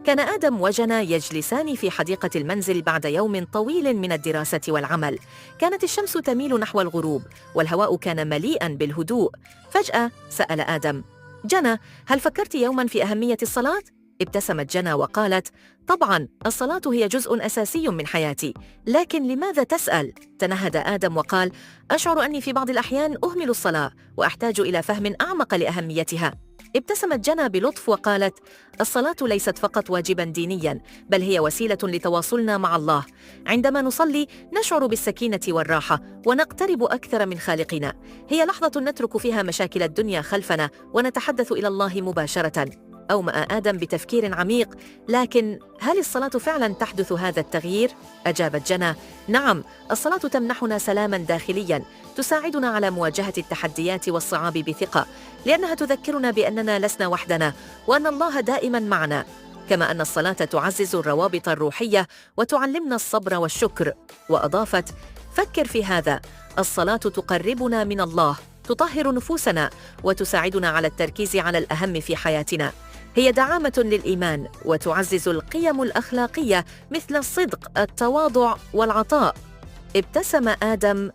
كان آدم وجنى يجلسان في حديقة المنزل بعد يوم طويل من الدراسة والعمل. كانت الشمس تميل نحو الغروب والهواء كان مليئاً بالهدوء. فجأة سأل آدم: جنى، هل فكرت يوماً في أهمية الصلاة؟ ابتسمت جنى وقالت: طبعاً، الصلاة هي جزء أساسي من حياتي، لكن لماذا تسأل؟ تنهد آدم وقال: أشعر أني في بعض الأحيان أهمل الصلاة وأحتاج إلى فهم أعمق لأهميتها. ابتسمت جنى بلطف وقالت: الصلاة ليست فقط واجباً دينياً، بل هي وسيلة لتواصلنا مع الله. عندما نصلي نشعر بالسكينة والراحة ونقترب أكثر من خالقنا. هي لحظة نترك فيها مشاكل الدنيا خلفنا ونتحدث إلى الله مباشرة. أومأ آدم بتفكير عميق: لكن هل الصلاة فعلاً تحدث هذا التغيير؟ أجابت جنى: نعم، الصلاة تمنحنا سلاماً داخلياً، تساعدنا على مواجهة التحديات والصعاب بثقة، لأنها تذكرنا بأننا لسنا وحدنا وأن الله دائماً معنا. كما أن الصلاة تعزز الروابط الروحية وتعلمنا الصبر والشكر. وأضافت: فكر في هذا، الصلاة تقربنا من الله، تطهر نفوسنا وتساعدنا على التركيز على الأهم في حياتنا. هي دعامة للإيمان وتعزز القيم الأخلاقية مثل الصدق، التواضع والعطاء. ابتسم آدم